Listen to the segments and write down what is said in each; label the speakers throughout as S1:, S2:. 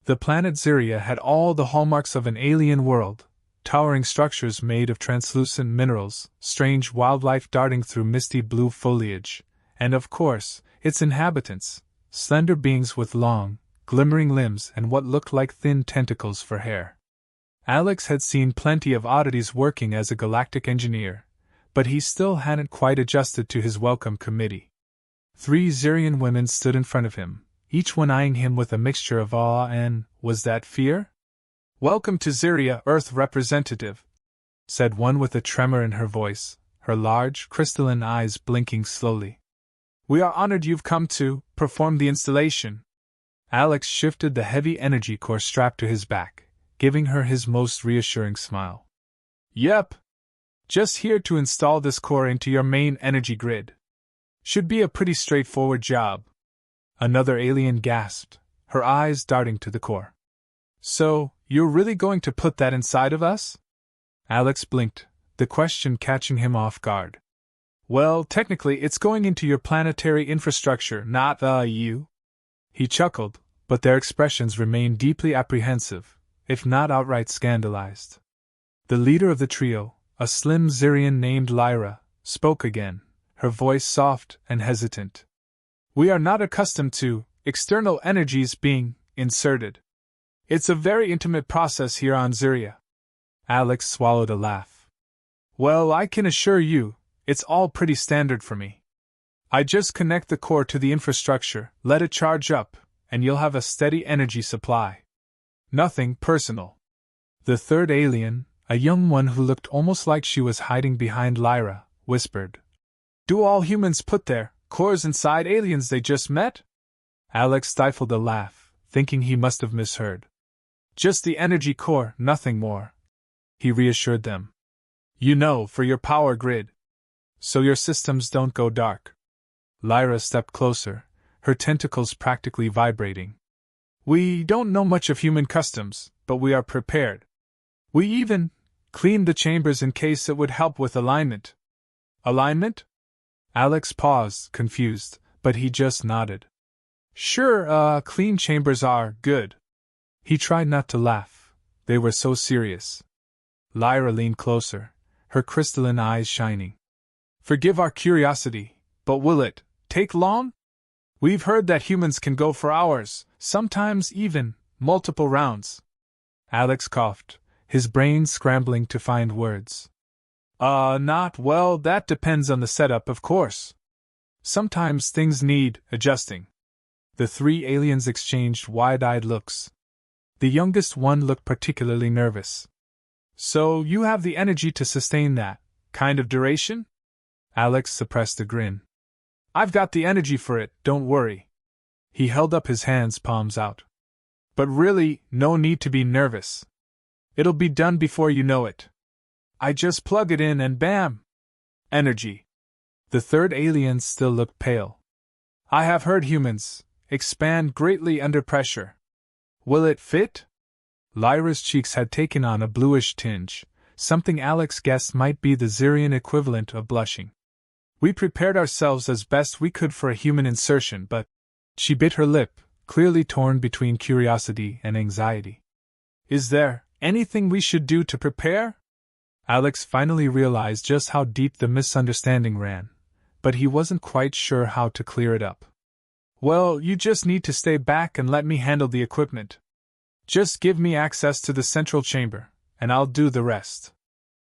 S1: The planet Zyria had all the hallmarks of an alien world: towering structures made of translucent minerals, strange wildlife darting through misty blue foliage, and of course, its inhabitants, slender beings with long, glimmering limbs and what looked like thin tentacles for hair. Alex had seen plenty of oddities working as a galactic engineer, but he still hadn't quite adjusted to his welcome committee. 3 Zyrian women stood in front of him, each one eyeing him with a mixture of awe and, was that fear? "Welcome to Zyria, Earth representative," said one with a tremor in her voice, her large, crystalline eyes blinking slowly. "We are honored you've come to perform the installation." Alex shifted the heavy energy core strapped to his back, giving her his most reassuring smile. "Yep. Just here to install this core into your main energy grid. Should be a pretty straightforward job." Another alien gasped, her eyes darting to the core. "So, you're really going to put that inside of us?" Alex blinked, the question catching him off guard. "Well, technically it's going into your planetary infrastructure, not you." He chuckled, but their expressions remained deeply apprehensive, if not outright scandalized. The leader of the trio, a slim Zyrian named Lyra, spoke again, her voice soft and hesitant. "We are not accustomed to external energies being inserted. It's a very intimate process here on Zyria." Alex swallowed a laugh. "Well, I can assure you, it's all pretty standard for me. I just connect the core to the infrastructure, let it charge up, and you'll have a steady energy supply. Nothing personal." The third alien, a young one who looked almost like she was hiding behind Lyra, whispered, "Do all humans put their cores inside aliens they just met?" Alex stifled a laugh, thinking he must have misheard. "Just the energy core, nothing more," he reassured them. "You know, for your power grid. So your systems don't go dark." Lyra stepped closer, her tentacles practically vibrating. "We don't know much of human customs, but we are prepared. We even cleaned the chambers in case it would help with alignment." "Alignment?" Alex paused, confused, but he just nodded. "Sure, clean chambers are good." He tried not to laugh, they were so serious. Lyra leaned closer, her crystalline eyes shining. "Forgive our curiosity, but will it take long? We've heard that humans can go for hours, sometimes even multiple rounds." Alex coughed, his brain scrambling to find words. Well, that depends on the setup, of course. Sometimes things need adjusting." The 3 aliens exchanged wide-eyed looks. The youngest one looked particularly nervous. "So you have the energy to sustain that kind of duration?" Alex suppressed a grin. "I've got the energy for it, don't worry." He held up his hands, palms out. "But really, no need to be nervous. It'll be done before you know it. I just plug it in and bam! Energy." The third alien still looked pale. "I have heard humans expand greatly under pressure. Will it fit?" Lyra's cheeks had taken on a bluish tinge, something Alex guessed might be the Zyrian equivalent of blushing. "We prepared ourselves as best we could for a human insertion, but..." She bit her lip, clearly torn between curiosity and anxiety. "Is there anything we should do to prepare?" Alex finally realized just how deep the misunderstanding ran, but he wasn't quite sure how to clear it up. "Well, you just need to stay back and let me handle the equipment. Just give me access to the central chamber, and I'll do the rest."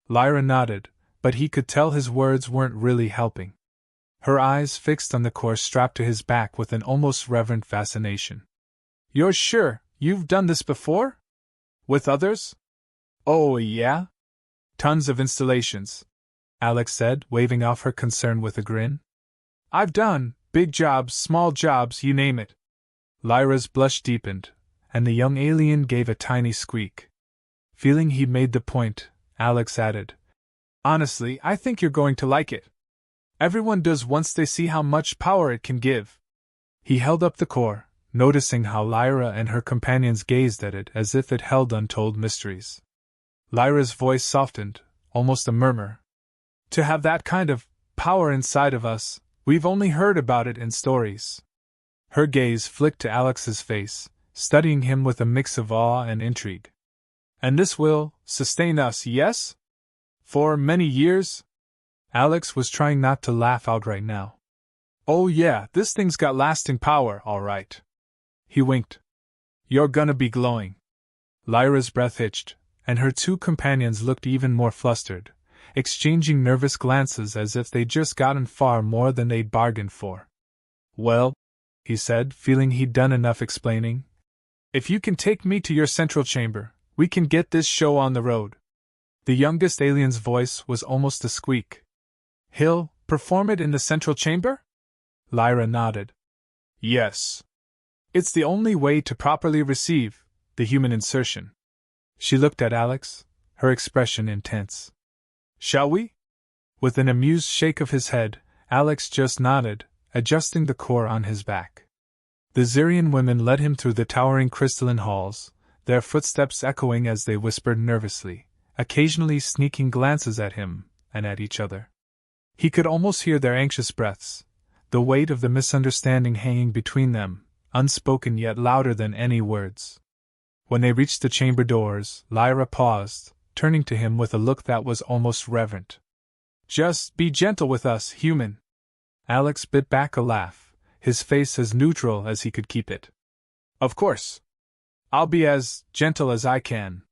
S1: Lyra nodded, but he could tell his words weren't really helping. Her eyes fixed on the core strapped to his back with an almost reverent fascination. "You're sure you've done this before? With others?" "Oh, yeah? Tons of installations," Alex said, waving off her concern with a grin. "I've done big jobs, small jobs, you name it." Lyra's blush deepened, and the young alien gave a tiny squeak. Feeling he'd made the point, Alex added, "Honestly, I think you're going to like it. Everyone does once they see how much power it can give." He held up the core, noticing how Lyra and her companions gazed at it as if it held untold mysteries. Lyra's voice softened, almost a murmur. "To have that kind of power inside of us, we've only heard about it in stories." Her gaze flicked to Alex's face, studying him with a mix of awe and intrigue. And this will sustain us, yes? For many years? Alex was trying not to laugh outright now. Oh yeah, this thing's got lasting power, all right. He winked. You're gonna be glowing. Lyra's breath hitched, and her two companions looked even more flustered, exchanging nervous glances as if they'd just gotten far more than they'd bargained for. Well, he said, feeling he'd done enough explaining, if you can take me to your central chamber, we can get this show on the road. The youngest alien's voice was almost a squeak. He'll perform it in the central chamber? Lyra nodded. Yes. It's the only way to properly receive the human insertion. She looked at Alex, her expression intense. Shall we? With an amused shake of his head, Alex just nodded, adjusting the core on his back. The Xyrian women led him through the towering crystalline halls, their footsteps echoing as they whispered nervously, occasionally sneaking glances at him and at each other. He could almost hear their anxious breaths, the weight of the misunderstanding hanging between them, unspoken yet louder than any words. When they reached the chamber doors, Lyra paused, turning to him with a look that was almost reverent. Just be gentle with us, human. Alex bit back a laugh, his face as neutral as he could keep it. Of course. I'll be as gentle as I can.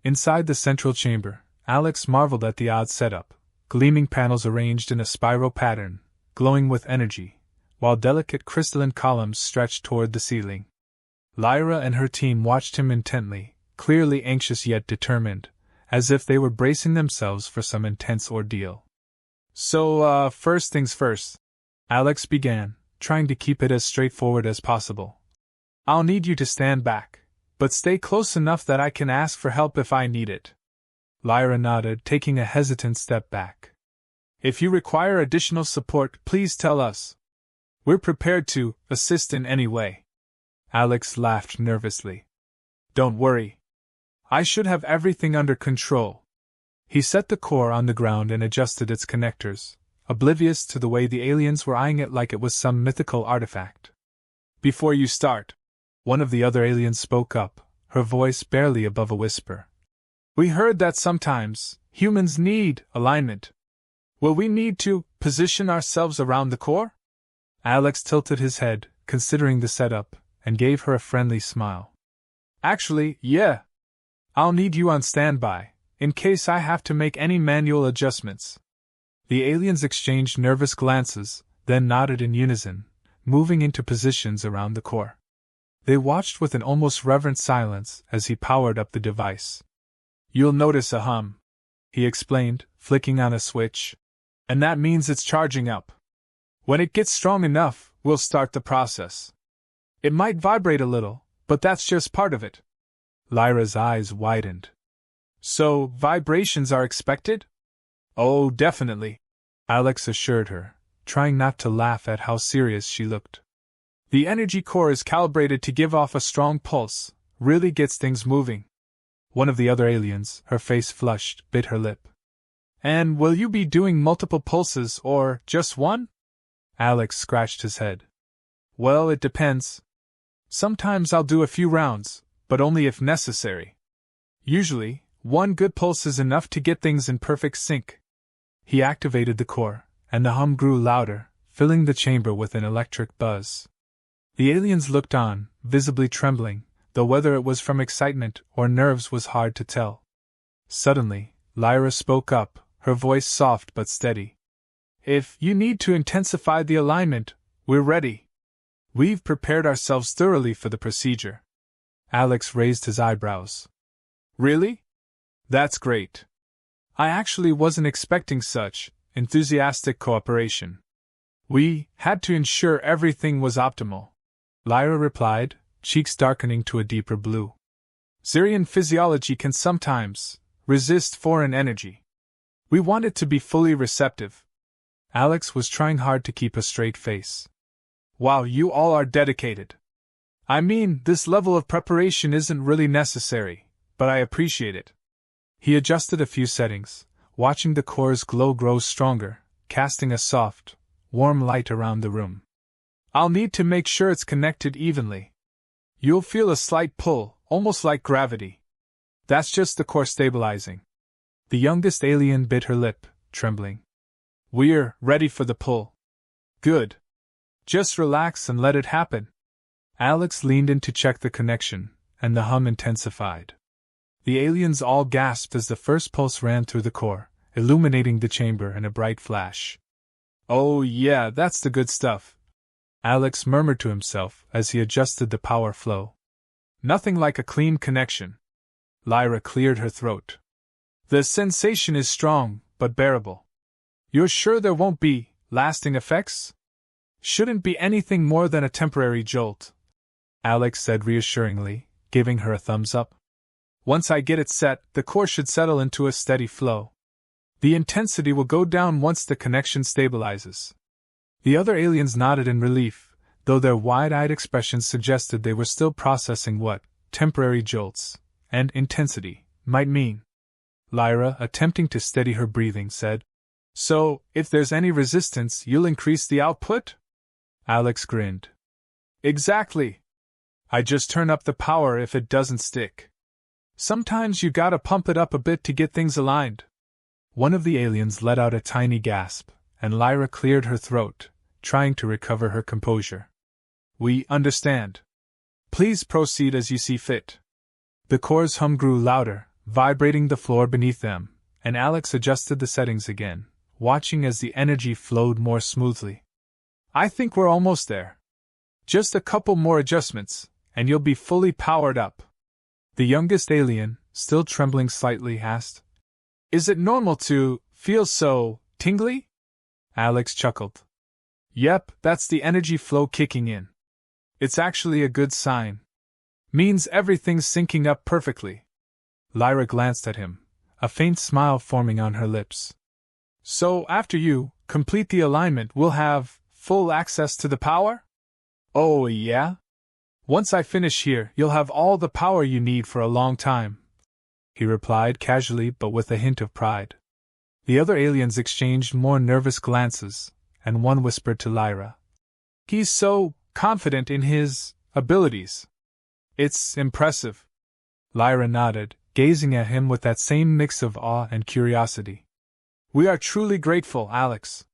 S1: Inside the central chamber, Alex marveled at the odd setup, gleaming panels arranged in a spiral pattern, glowing with energy, while delicate crystalline columns stretched toward the ceiling. Lyra and her team watched him intently, clearly anxious yet determined, as if they were bracing themselves for some intense ordeal. So, first things first, Alex began, trying to keep it as straightforward as possible. I'll need you to stand back, but stay close enough that I can ask for help if I need it. Lyra nodded, taking a hesitant step back. If you require additional support, please tell us. We're prepared to assist in any way. Alex laughed nervously. Don't worry. I should have everything under control. He set the core on the ground and adjusted its connectors, oblivious to the way the aliens were eyeing it like it was some mythical artifact. Before you start, one of the other aliens spoke up, her voice barely above a whisper. We heard that sometimes humans need alignment. Will we need to position ourselves around the core? Alex tilted his head, considering the setup, and gave her a friendly smile. Actually, yeah. I'll need you on standby, in case I have to make any manual adjustments. The aliens exchanged nervous glances, then nodded in unison, moving into positions around the core. They watched with an almost reverent silence as he powered up the device. You'll notice a hum, he explained, flicking on a switch. And that means it's charging up. When it gets strong enough, we'll start the process. It might vibrate a little, but that's just part of it. Lyra's eyes widened. So, vibrations are expected? Oh, definitely, Alex assured her, trying not to laugh at how serious she looked. The energy core is calibrated to give off a strong pulse, really gets things moving. One of the other aliens, her face flushed, bit her lip. And will you be doing multiple pulses or just one? Alex scratched his head. Well, it depends. Sometimes I'll do a few rounds, but only if necessary. Usually, one good pulse is enough to get things in perfect sync. He activated the core, and the hum grew louder, filling the chamber with an electric buzz. The aliens looked on, visibly trembling, though whether it was from excitement or nerves was hard to tell. Suddenly, Lyra spoke up, her voice soft but steady. If you need to intensify the alignment, we're ready. We've prepared ourselves thoroughly for the procedure. Alex raised his eyebrows. Really? That's great. I actually wasn't expecting such enthusiastic cooperation. We had to ensure everything was optimal, Lyra replied, cheeks darkening to a deeper blue. Xyrian physiology can sometimes resist foreign energy. We want it to be fully receptive. Alex was trying hard to keep a straight face. Wow, you all are dedicated. I mean, this level of preparation isn't really necessary, but I appreciate it. He adjusted a few settings, watching the core's glow grow stronger, casting a soft, warm light around the room. I'll need to make sure it's connected evenly. You'll feel a slight pull, almost like gravity. That's just the core stabilizing. The youngest alien bit her lip, trembling. We're ready for the pull. Good. Just relax and let it happen. Alex leaned in to check the connection, and the hum intensified. The aliens all gasped as the first pulse ran through the core, illuminating the chamber in a bright flash. Oh yeah, that's the good stuff, Alex murmured to himself as he adjusted the power flow. Nothing like a clean connection. Lyra cleared her throat. The sensation is strong, but bearable. You're sure there won't be lasting effects? Shouldn't be anything more than a temporary jolt, Alex said reassuringly, giving her a thumbs up. Once I get it set, the core should settle into a steady flow. The intensity will go down once the connection stabilizes. The other aliens nodded in relief, though their wide-eyed expressions suggested they were still processing what temporary jolts and intensity might mean. Lyra, attempting to steady her breathing, said, So, if there's any resistance, you'll increase the output? Alex grinned. Exactly. I just turn up the power if it doesn't stick. Sometimes you gotta pump it up a bit to get things aligned. One of the aliens let out a tiny gasp, and Lyra cleared her throat, trying to recover her composure. We understand. Please proceed as you see fit. The core's hum grew louder, vibrating the floor beneath them, and Alex adjusted the settings again, watching as the energy flowed more smoothly. I think we're almost there. Just a couple more adjustments, and you'll be fully powered up. The youngest alien, still trembling slightly, asked, Is it normal to feel so tingly? Alex chuckled. Yep, that's the energy flow kicking in. It's actually a good sign. Means everything's syncing up perfectly. Lyra glanced at him, a faint smile forming on her lips. So, after you complete the alignment, we'll have full access to the power? Oh, yeah? Once I finish here, you'll have all the power you need for a long time, he replied casually but with a hint of pride. The other aliens exchanged more nervous glances, and one whispered to Lyra, He's so confident in his abilities. It's impressive. Lyra nodded, gazing at him with that same mix of awe and curiosity. We are truly grateful, Alex.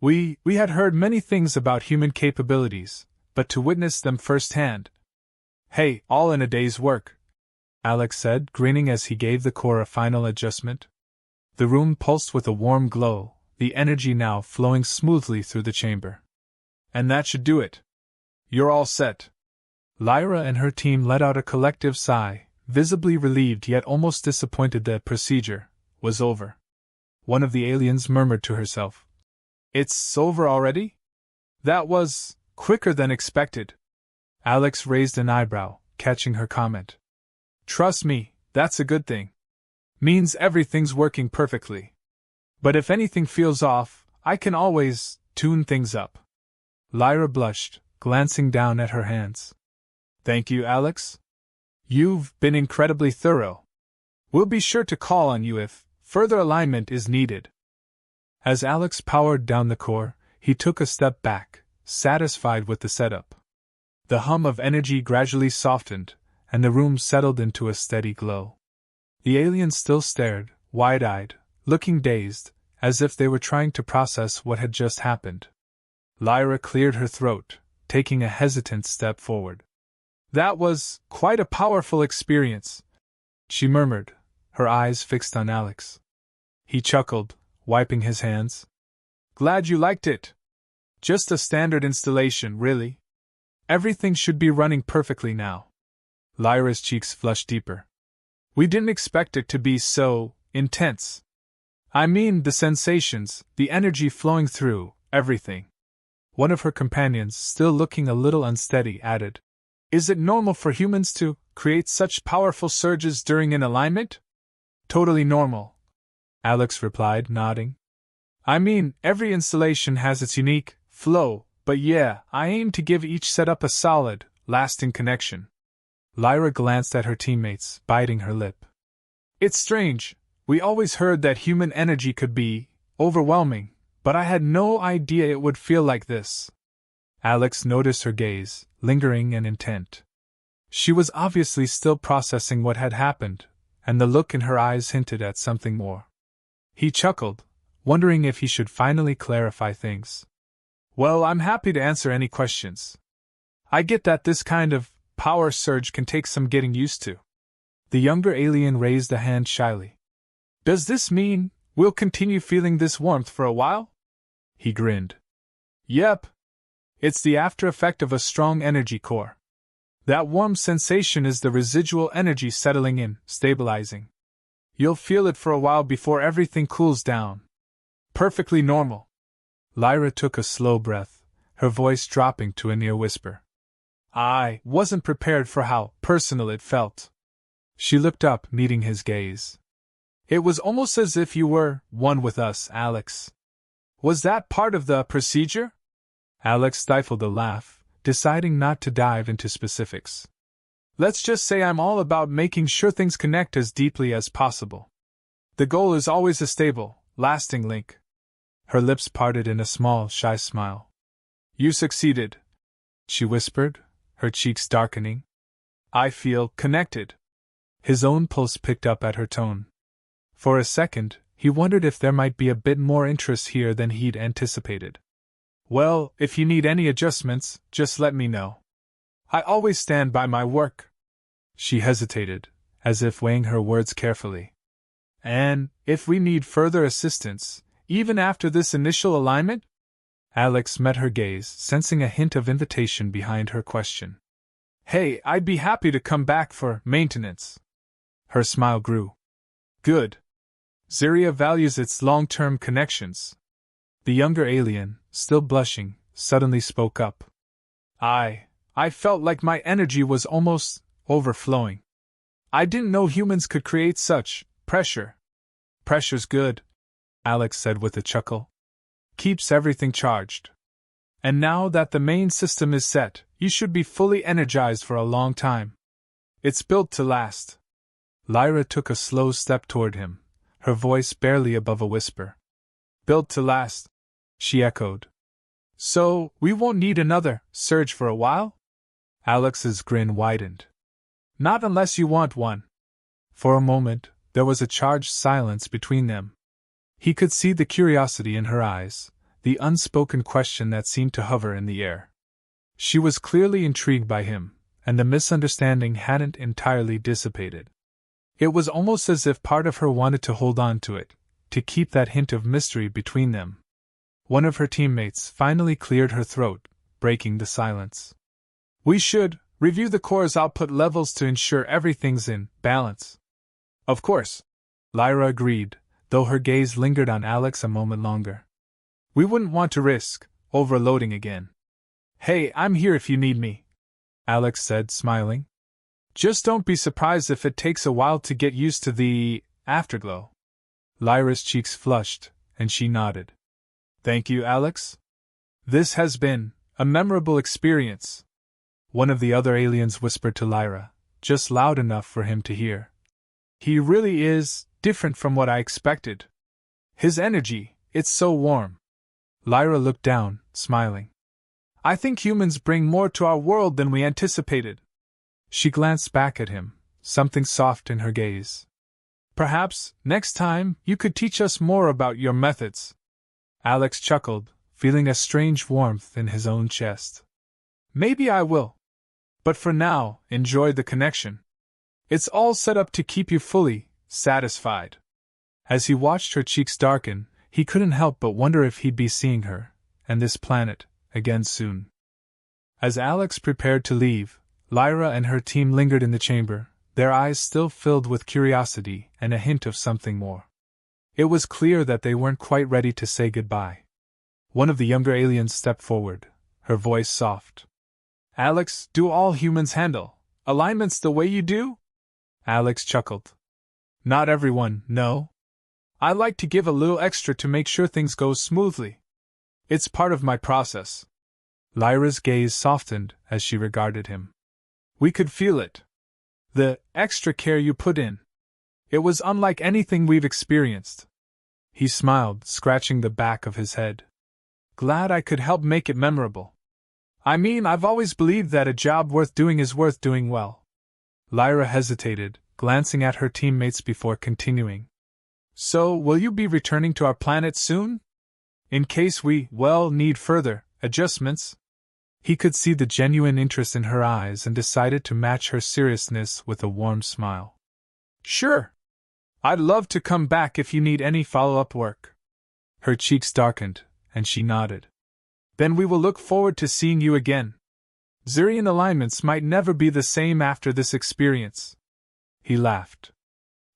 S1: We had heard many things about human capabilities, but to witness them firsthand. Hey, all in a day's work, Alex said, grinning as he gave the core a final adjustment. The room pulsed with a warm glow, the energy now flowing smoothly through the chamber. And that should do it. You're all set. Lyra and her team let out a collective sigh, visibly relieved yet almost disappointed the procedure was over. One of the aliens murmured to herself, It's over already? That was quicker than expected. Alex raised an eyebrow, catching her comment. Trust me, that's a good thing. Means everything's working perfectly. But if anything feels off, I can always tune things up. Lyra blushed, glancing down at her hands. Thank you, Alex. You've been incredibly thorough. We'll be sure to call on you if further alignment is needed. As Alex powered down the core, he took a step back, satisfied with the setup. The hum of energy gradually softened, and the room settled into a steady glow. The aliens still stared, wide-eyed, looking dazed, as if they were trying to process what had just happened. Lyra cleared her throat, taking a hesitant step forward. That was quite a powerful experience, she murmured, her eyes fixed on Alex. He chuckled, wiping his hands. Glad you liked it. Just a standard installation, really. Everything should be running perfectly now. Lyra's cheeks flushed deeper. We didn't expect it to be so intense. I mean the sensations, the energy flowing through, everything. One of her companions, still looking a little unsteady, added, Is it normal for humans to create such powerful surges during an alignment? Totally normal, Alex replied, nodding. I mean, every installation has its unique flow, but yeah, I aim to give each setup a solid, lasting connection. Lyra glanced at her teammates, biting her lip. It's strange, we always heard that human energy could be overwhelming, but I had no idea it would feel like this. Alex noticed her gaze, lingering and intent. She was obviously still processing what had happened, and the look in her eyes hinted at something more. He chuckled, wondering if he should finally clarify things. Well, I'm happy to answer any questions. I get that this kind of power surge can take some getting used to. The younger alien raised a hand shyly. Does this mean we'll continue feeling this warmth for a while? He grinned. Yep. It's the after effect of a strong energy core. That warm sensation is the residual energy settling in, stabilizing. You'll feel it for a while before everything cools down. Perfectly normal. Lyra took a slow breath, her voice dropping to a near whisper. I wasn't prepared for how personal it felt. She looked up, meeting his gaze. It was almost as if you were one with us, Alex. Was that part of the procedure? Alex stifled a laugh, deciding not to dive into specifics. Let's just say I'm all about making sure things connect as deeply as possible. The goal is always a stable, lasting link. Her lips parted in a small, shy smile. You succeeded, she whispered, her cheeks darkening. I feel connected. His own pulse picked up at her tone. For a second, he wondered if there might be a bit more interest here than he'd anticipated. Well, if you need any adjustments, just let me know. I always stand by my work. She hesitated, as if weighing her words carefully. And if we need further assistance, even after this initial alignment? Alex met her gaze, sensing a hint of invitation behind her question. Hey, I'd be happy to come back for maintenance. Her smile grew. Good. Zyria values its long-term connections. The younger alien, still blushing, suddenly spoke up. I felt like my energy was almost overflowing. I didn't know humans could create such pressure. Pressure's good, Alex said with a chuckle. Keeps everything charged. And now that the main system is set, you should be fully energized for a long time. It's built to last. Lyra took a slow step toward him, her voice barely above a whisper. Built to last, she echoed. So, we won't need another surge for a while? Alex's grin widened. Not unless you want one. For a moment, there was a charged silence between them. He could see the curiosity in her eyes, the unspoken question that seemed to hover in the air. She was clearly intrigued by him, and the misunderstanding hadn't entirely dissipated. It was almost as if part of her wanted to hold on to it, to keep that hint of mystery between them. One of her teammates finally cleared her throat, breaking the silence. We should review the core's output levels to ensure everything's in balance. Of course, Lyra agreed, though her gaze lingered on Alex a moment longer. We wouldn't want to risk overloading again. Hey, I'm here if you need me, Alex said, smiling. Just don't be surprised if it takes a while to get used to the afterglow. Lyra's cheeks flushed, and she nodded. Thank you, Alex. This has been a memorable experience. One of the other aliens whispered to Lyra, just loud enough for him to hear. He really is different from what I expected. His energy, it's so warm. Lyra looked down, smiling. I think humans bring more to our world than we anticipated. She glanced back at him, something soft in her gaze. Perhaps, next time, you could teach us more about your methods. Alex chuckled, feeling a strange warmth in his own chest. Maybe I will. But for now, enjoy the connection. It's all set up to keep you fully satisfied. As he watched her cheeks darken, he couldn't help but wonder if he'd be seeing her, and this planet, again soon. As Alex prepared to leave, Lyra and her team lingered in the chamber, their eyes still filled with curiosity and a hint of something more. It was clear that they weren't quite ready to say goodbye. One of the younger aliens stepped forward, her voice soft. Alex, do all humans handle alignments the way you do? Alex chuckled. Not everyone, no. I like to give a little extra to make sure things go smoothly. It's part of my process. Lyra's gaze softened as she regarded him. We could feel it. The extra care you put in. It was unlike anything we've experienced. He smiled, scratching the back of his head. Glad I could help make it memorable. I mean, I've always believed that a job worth doing is worth doing well. Lyra hesitated, glancing at her teammates before continuing. So, will you be returning to our planet soon? In case we, need further adjustments? He could see the genuine interest in her eyes and decided to match her seriousness with a warm smile. Sure. I'd love to come back if you need any follow-up work. Her cheeks darkened, and she nodded. Then we will look forward to seeing you again. Zirian alignments might never be the same after this experience. He laughed.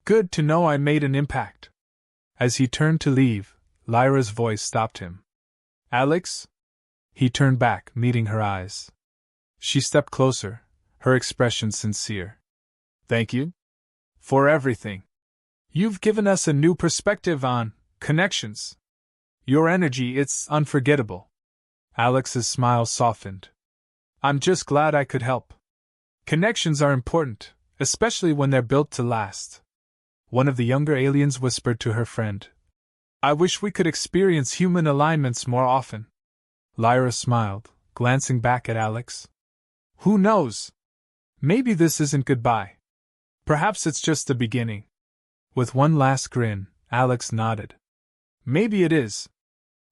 S1: Good to know I made an impact. As he turned to leave, Lyra's voice stopped him. Alex? He turned back, meeting her eyes. She stepped closer, her expression sincere. Thank you? For everything. You've given us a new perspective on connections. Your energy, it's unforgettable. Alex's smile softened. I'm just glad I could help. Connections are important, especially when they're built to last. One of the younger aliens whispered to her friend. I wish we could experience human alignments more often. Lyra smiled, glancing back at Alex. Who knows? Maybe this isn't goodbye. Perhaps it's just the beginning. With one last grin, Alex nodded. Maybe it is.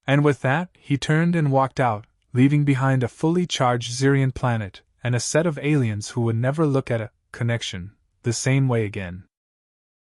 S1: And with that, he turned and walked out, leaving behind a fully charged Zirian planet and a set of aliens who would never look at a connection the same way again.